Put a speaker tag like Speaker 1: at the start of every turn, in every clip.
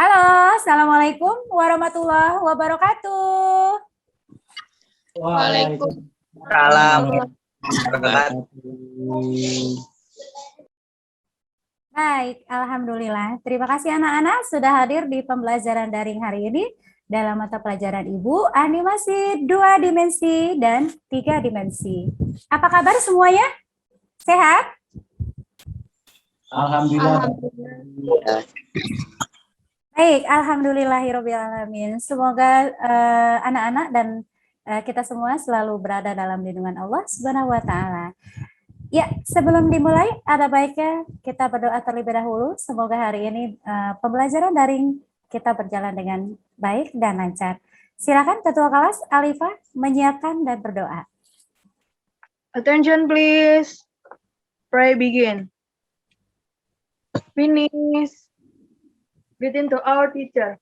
Speaker 1: Halo, Assalamualaikum warahmatullahi wabarakatuh.
Speaker 2: Waalaikumsalam.
Speaker 1: Baik, Alhamdulillah. Terima kasih anak-anak sudah hadir di pembelajaran daring hari ini dalam mata pelajaran Ibu, animasi 2 dimensi dan 3 dimensi. Apa kabar semuanya? Sehat?
Speaker 3: Alhamdulillah.
Speaker 1: Baik, alhamdulillahirobbilalamin. Semoga anak-anak dan kita semua selalu berada dalam lindungan Allah Subhanahu wa taala. Ya, sebelum dimulai ada baiknya kita berdoa terlebih dahulu. Semoga hari ini pembelajaran daring kita berjalan dengan baik dan lancar. Silakan Ketua Kelas Alifah menyiapkan dan berdoa.
Speaker 4: Attention please. Pray begin. Finish. Greeting to our teacher.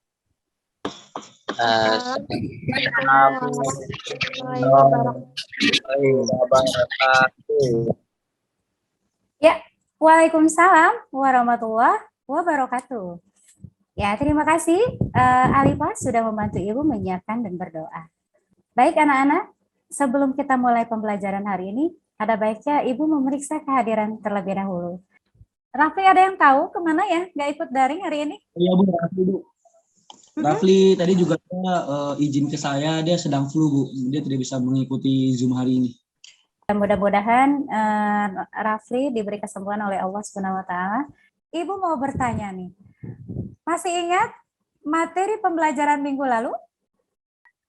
Speaker 1: Ya, Waalaikumsalam warahmatullahi wabarakatuh. Ya, terima kasih Alifah sudah membantu Ibu menyiapkan dan berdoa. Baik anak-anak, sebelum kita mulai pembelajaran hari ini, ada baiknya Ibu memeriksa kehadiran terlebih dahulu. Rafli ada yang tahu kemana ya nggak ikut daring hari ini?
Speaker 3: Iya Bu, Rafli Bu. Rafli tadi juga izin ke saya, dia sedang flu Bu, dia tidak bisa mengikuti Zoom hari ini.
Speaker 1: Mudah-mudahan Rafli diberi kesembuhan oleh Allah Subhanahu wa taala. Ibu mau bertanya nih. Masih ingat materi pembelajaran minggu lalu?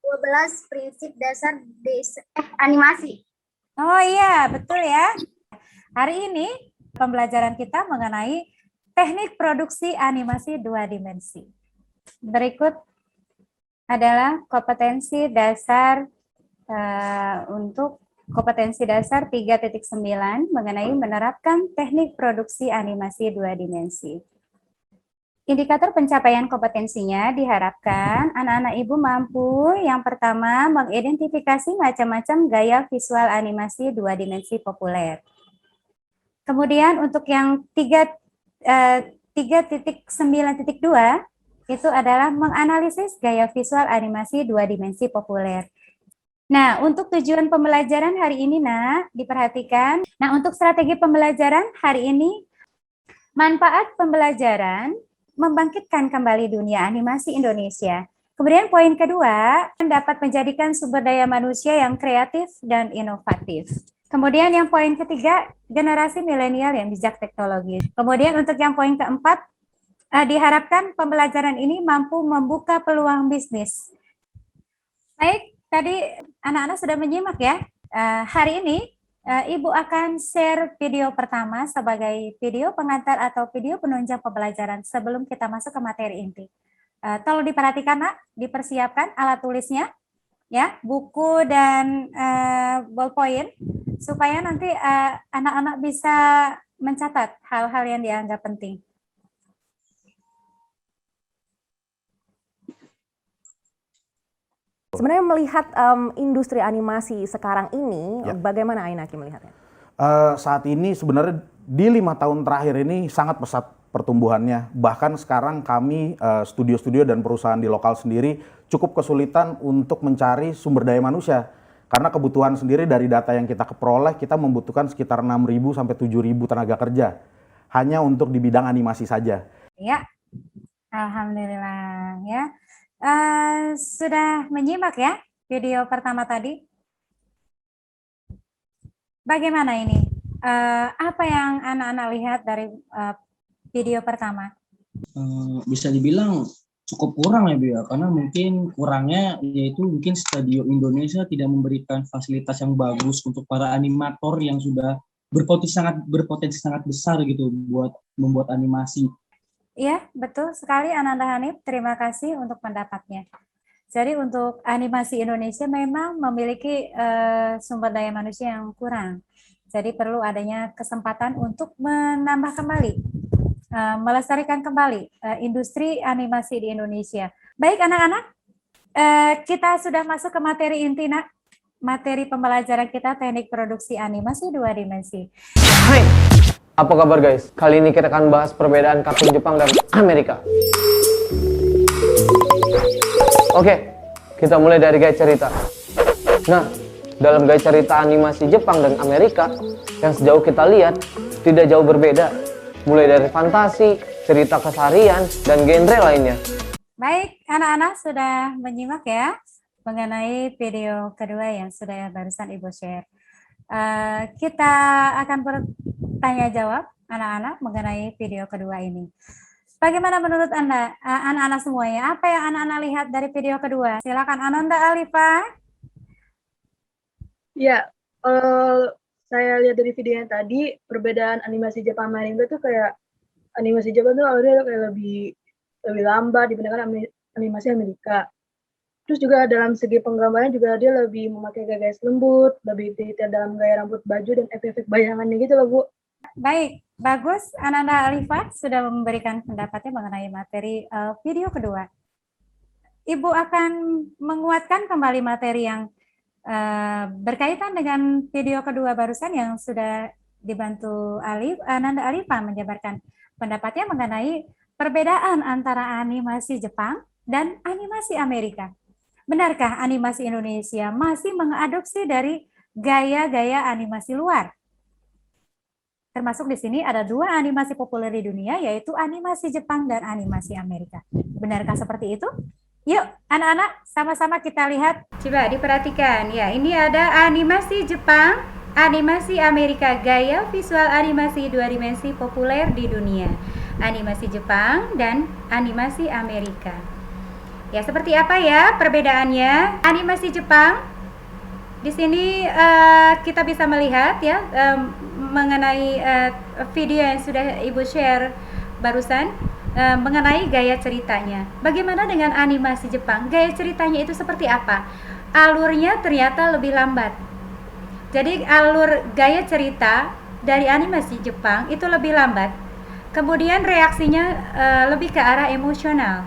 Speaker 5: 12 prinsip dasar animasi.
Speaker 1: Oh iya, betul ya. Hari ini pembelajaran kita mengenai teknik produksi animasi 2 dimensi. Berikut adalah kompetensi dasar untuk kompetensi dasar 3.9 mengenai menerapkan teknik produksi animasi 2 dimensi. Indikator pencapaian kompetensinya diharapkan anak-anak Ibu mampu yang pertama mengidentifikasi macam-macam gaya visual animasi 2 dimensi populer. Kemudian untuk yang 3.9.2 itu adalah menganalisis gaya visual animasi 2 dimensi populer. Nah, untuk tujuan pembelajaran hari ini, Nak, diperhatikan. Nah, untuk strategi pembelajaran hari ini, manfaat pembelajaran membangkitkan kembali dunia animasi Indonesia. Kemudian poin kedua, dapat menjadikan sumber daya manusia yang kreatif dan inovatif. Kemudian yang poin ketiga, generasi milenial yang bijak teknologi. Kemudian untuk yang poin keempat, diharapkan pembelajaran ini mampu membuka peluang bisnis. Baik, tadi anak-anak sudah menyimak ya. Hari ini Ibu akan share video pertama sebagai video pengantar atau video penunjang pembelajaran sebelum kita masuk ke materi inti. Tolong diperhatikan, Nak, dipersiapkan alat tulisnya, ya, buku dan ballpoint, supaya nanti anak-anak bisa mencatat hal-hal yang dianggap penting.
Speaker 6: Sebenarnya melihat industri animasi sekarang ini, bagaimana Ainaki melihatnya?
Speaker 7: Saat ini sebenarnya di 5 tahun terakhir ini sangat pesat pertumbuhannya. Bahkan sekarang kami studio-studio dan perusahaan di lokal sendiri cukup kesulitan untuk mencari sumber daya manusia. Karena kebutuhan sendiri dari data yang kita peroleh, kita membutuhkan sekitar 6.000 sampai 7.000 tenaga kerja. Hanya untuk di bidang animasi saja.
Speaker 1: Ya, alhamdulillah ya. Sudah menyimak ya video pertama tadi? Bagaimana ini? Apa yang anak-anak lihat dari video pertama?
Speaker 3: Bisa dibilang cukup kurang ya Bu ya, karena mungkin kurangnya yaitu mungkin Studio Indonesia tidak memberikan fasilitas yang bagus untuk para animator yang sudah berpotensi sangat besar gitu buat membuat animasi.
Speaker 1: Iya, betul sekali Ananda Hanif. Terima kasih untuk pendapatnya. Jadi untuk animasi Indonesia memang memiliki sumber daya manusia yang kurang. Jadi perlu adanya kesempatan untuk menambah kembali, melestarikan kembali industri animasi di Indonesia. Baik anak-anak, kita sudah masuk ke materi inti, Nak. Materi pembelajaran kita teknik produksi animasi 2 dimensi.
Speaker 2: Hai, apa kabar guys? Kali ini kita akan bahas perbedaan kartun Jepang dan Amerika. Oke, kita mulai dari gaya cerita. Nah, dalam gaya cerita animasi Jepang dan Amerika, yang sejauh kita lihat, tidak jauh berbeda. Mulai dari fantasi, cerita keseharian, dan genre lainnya.
Speaker 1: Baik, anak-anak sudah menyimak ya mengenai video kedua yang sudah barusan Ibu share. Kita akan bertanya jawab anak-anak mengenai video kedua ini. Bagaimana menurut Anda, anak-anak semuanya? Apa yang anak-anak lihat dari video kedua? Silakan Ananda Alifa.
Speaker 4: Ya, saya lihat dari video yang tadi, perbedaan animasi Jepang sama Amerika tuh kayak animasi Jepang tuh awalnya kayak lebih lambat dibandingkan animasi Amerika. Terus juga dalam segi penggambaran juga dia lebih memakai gaya lembut, lebih detail dalam gaya rambut baju dan efek-efek bayangannya gitu loh, Bu.
Speaker 1: Baik, bagus. Ananda Alifa sudah memberikan pendapatnya mengenai materi video kedua. Ibu akan menguatkan kembali materi yang berkaitan dengan video kedua barusan yang sudah dibantu Ananda Alifa menjabarkan pendapatnya mengenai perbedaan antara animasi Jepang dan animasi Amerika. Benarkah animasi Indonesia masih mengadopsi dari gaya-gaya animasi luar? Termasuk di sini ada dua animasi populer di dunia, yaitu animasi Jepang dan animasi Amerika. Benarkah seperti itu? Yuk, anak-anak, sama-sama kita lihat. Coba diperhatikan. Ya, ini ada animasi Jepang, animasi Amerika, gaya visual animasi dua dimensi populer di dunia. Animasi Jepang dan animasi Amerika. Ya, seperti apa ya perbedaannya? Animasi Jepang, di sini kita bisa melihat ya mengenai video yang sudah Ibu share barusan mengenai gaya ceritanya. Bagaimana dengan animasi Jepang? Gaya ceritanya itu seperti apa? Alurnya ternyata lebih lambat. Jadi alur gaya cerita dari animasi Jepang itu lebih lambat. Kemudian reaksinya lebih ke arah emosional.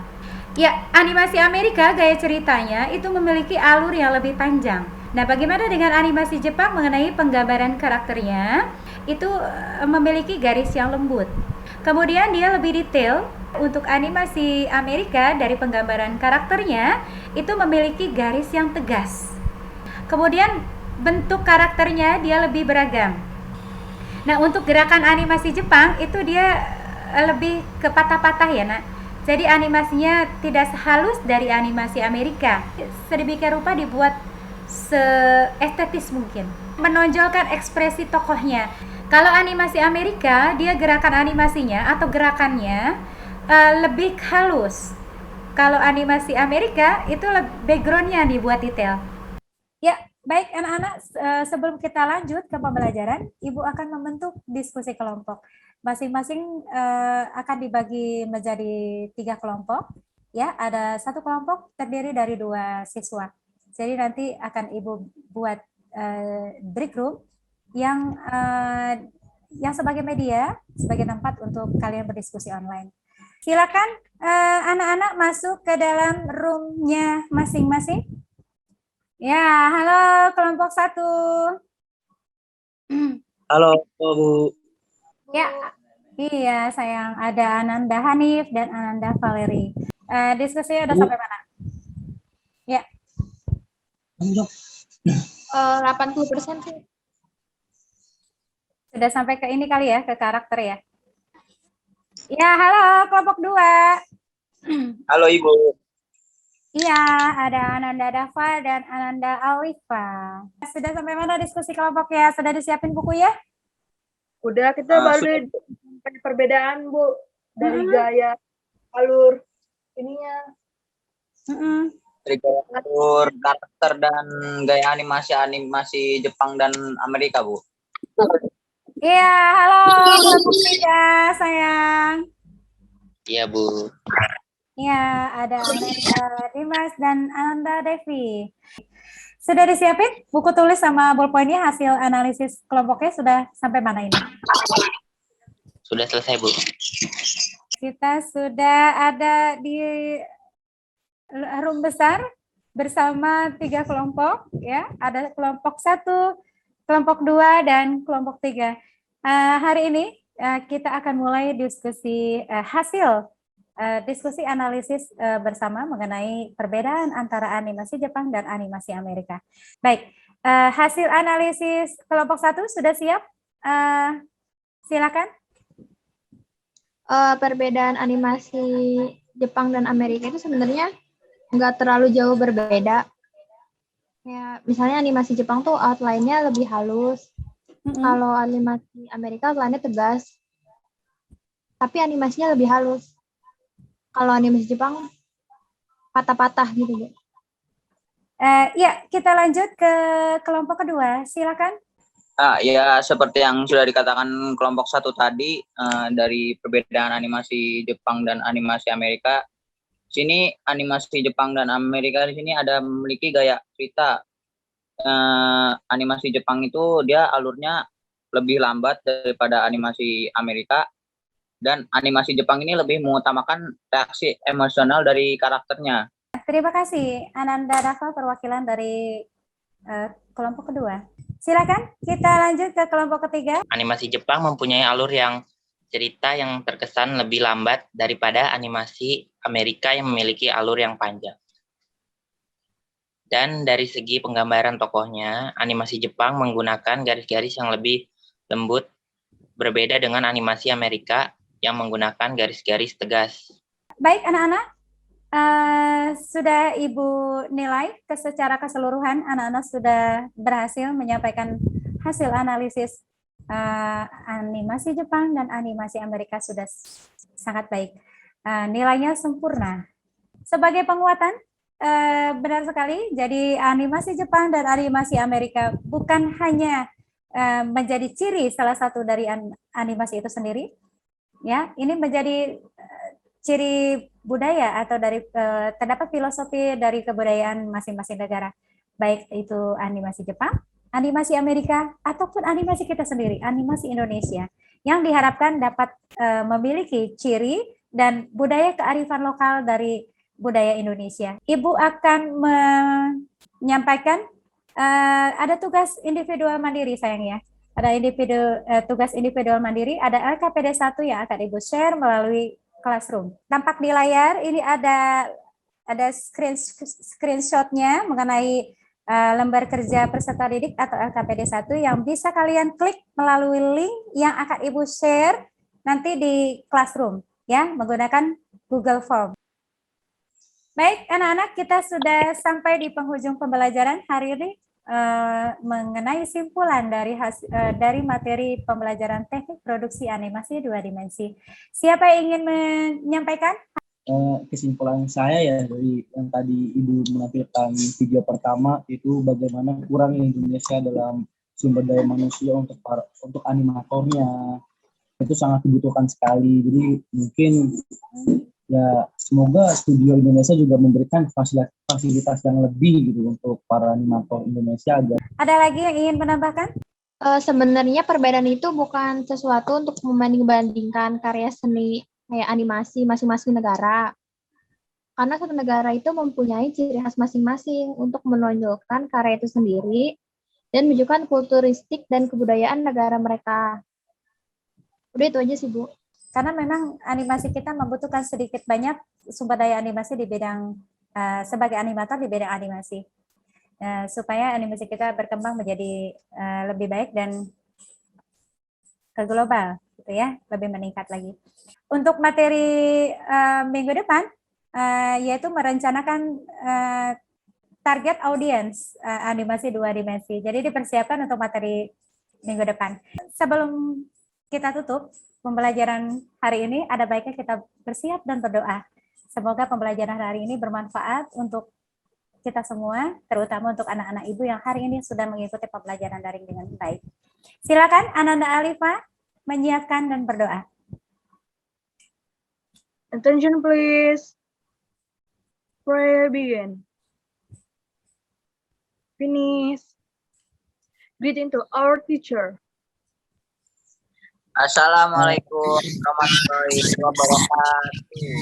Speaker 1: Ya, animasi Amerika gaya ceritanya itu memiliki alur yang lebih panjang. Nah, bagaimana dengan animasi Jepang mengenai penggambaran karakternya? Itu memiliki garis yang lembut. Kemudian dia lebih detail. Untuk animasi Amerika dari penggambaran karakternya itu memiliki garis yang tegas. Kemudian bentuk karakternya dia lebih beragam. Nah, untuk gerakan animasi Jepang itu dia lebih ke patah-patah ya, Nak. Jadi animasinya tidak sehalus dari animasi Amerika. Sedemikian rupa dibuat seestetis mungkin, menonjolkan ekspresi tokohnya. Kalau animasi Amerika, dia gerakan animasinya atau gerakannya lebih halus. Kalau animasi Amerika itu backgroundnya dibuat detail. Ya, baik anak-anak, sebelum kita lanjut ke pembelajaran, Ibu akan membentuk diskusi kelompok. Masing-masing akan dibagi menjadi 3 kelompok. Ya, ada satu kelompok terdiri dari 2 siswa. Jadi nanti akan Ibu buat break room yang sebagai media, sebagai tempat untuk kalian berdiskusi online. Silakan anak-anak masuk ke dalam roomnya masing-masing. Ya, halo kelompok 1.
Speaker 8: Halo, Bu.
Speaker 1: Ya, iya sayang. Ada Ananda Hanif dan Ananda Valeri. Diskusinya udah sampai mana? Ya.
Speaker 5: 80% sih.
Speaker 1: Sudah sampai ke ini kali ya, ke karakter ya. Ya, halo kelompok 2.
Speaker 8: Halo, Ibu.
Speaker 1: Iya, ada Ananda Dava dan Ananda Alifa. Sudah sampai mana diskusi kelompoknya? Sudah disiapin buku ya?
Speaker 4: Udah, kita baru perbedaan, Bu, dari gaya alur ininya.
Speaker 8: Dari gaya alur karakter dan gaya animasi Jepang dan Amerika, Bu.
Speaker 1: Iya, halo kelompok 3, sayang.
Speaker 8: Iya, Bu.
Speaker 1: Iya, ada Ananda Dimas dan Ananda Devi. Sudah disiapin buku tulis sama ballpointnya, hasil analisis kelompoknya sudah sampai mana ini?
Speaker 8: Sudah selesai, Bu.
Speaker 1: Kita sudah ada di room besar bersama 3 kelompok, ya. Ada kelompok 1, kelompok 2, dan kelompok 3. Hari ini kita akan mulai diskusi hasil diskusi analisis bersama mengenai perbedaan antara animasi Jepang dan animasi Amerika. Baik, hasil analisis kelompok 1 sudah siap? Silakan.
Speaker 5: Perbedaan animasi Jepang dan Amerika itu sebenarnya nggak terlalu jauh berbeda. Ya, misalnya animasi Jepang tuh outline-nya lebih halus. Kalau animasi Amerika outline-nya tegas. Tapi animasinya lebih halus. Kalau animasi Jepang patah-patah gitu, Bu.
Speaker 1: Ya, kita lanjut ke kelompok kedua. Silakan.
Speaker 8: Ya seperti yang sudah dikatakan kelompok 1 tadi, dari perbedaan animasi Jepang dan animasi Amerika. Sini animasi Jepang dan Amerika di sini ada memiliki gaya cerita. Animasi Jepang itu dia alurnya lebih lambat daripada animasi Amerika, dan animasi Jepang ini lebih mengutamakan reaksi emosional dari karakternya.
Speaker 1: Terima kasih Ananda Dava, perwakilan dari kelompok kedua. Silakan kita lanjut ke kelompok ketiga.
Speaker 9: Animasi Jepang mempunyai alur yang cerita yang terkesan lebih lambat daripada animasi Amerika yang memiliki alur yang panjang. Dan dari segi penggambaran tokohnya, animasi Jepang menggunakan garis-garis yang lebih lembut, berbeda dengan animasi Amerika yang menggunakan garis-garis tegas.
Speaker 1: Baik anak-anak, sudah Ibu nilai secara keseluruhan, anak-anak sudah berhasil menyampaikan hasil analisis animasi Jepang dan animasi Amerika sudah sangat baik. Nilainya sempurna. Sebagai penguatan, benar sekali, jadi animasi Jepang dan animasi Amerika bukan hanya menjadi ciri salah satu dari animasi itu sendiri, ya, ini menjadi ciri budaya atau dari terdapat filosofi dari kebudayaan masing-masing negara, baik itu animasi Jepang, animasi Amerika, ataupun animasi kita sendiri, animasi Indonesia, yang diharapkan dapat memiliki ciri dan budaya kearifan lokal dari budaya Indonesia. Ibu akan menyampaikan ada tugas individual mandiri sayang ya. Ada tugas individual mandiri, ada LKPD 1 yang akan Ibu share melalui Classroom. Tampak di layar ini ada screenshot-nya mengenai lembar kerja peserta didik atau LKPD 1 yang bisa kalian klik melalui link yang akan Ibu share nanti di Classroom ya, menggunakan Google Form. Baik, anak-anak, kita sudah sampai di penghujung pembelajaran hari ini mengenai simpulan dari materi pembelajaran teknik produksi animasi 2 dimensi. Siapa yang ingin menyampaikan?
Speaker 3: Kesimpulan saya ya dari yang tadi Ibu menampilkan video pertama itu bagaimana kurangnya Indonesia dalam sumber daya manusia untuk animatornya itu sangat dibutuhkan sekali. Jadi mungkin ya semoga studio Indonesia juga memberikan fasilitas yang lebih gitu untuk para animator Indonesia agar.
Speaker 1: Ada lagi yang ingin menambahkan?
Speaker 5: Sebenarnya perbedaan itu bukan sesuatu untuk membanding-bandingkan karya seni kayak animasi masing-masing negara. Karena satu negara itu mempunyai ciri khas masing-masing untuk menonjolkan karya itu sendiri dan menunjukkan kulturistik dan kebudayaan negara mereka. Udah itu aja sih, Bu.
Speaker 1: Karena memang animasi kita membutuhkan sedikit banyak sumber daya animasi di bidang sebagai animator di bidang animasi supaya animasi kita berkembang menjadi lebih baik dan ke global gitu ya, lebih meningkat lagi. Untuk materi minggu depan yaitu merencanakan target audiens animasi 2 dimensi. Jadi dipersiapkan untuk materi minggu depan. Sebelum kita tutup pembelajaran hari ini, ada baiknya kita bersiap dan berdoa. Semoga pembelajaran hari ini bermanfaat untuk kita semua, terutama untuk anak-anak ibu yang hari ini sudah mengikuti pembelajaran daring dengan baik. Silakan Ananda Alifa menyiapkan dan berdoa.
Speaker 4: Attention please. Prayer begin. Finish. Greeting to our teacher.
Speaker 8: Assalamualaikum warahmatullahi wabarakatuh.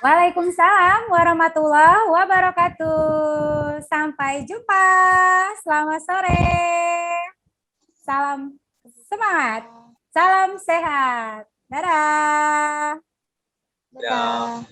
Speaker 1: Waalaikumsalam warahmatullahi wabarakatuh. Sampai jumpa. Selamat sore. Salam semangat. Salam sehat. Dadah.
Speaker 5: Dadah.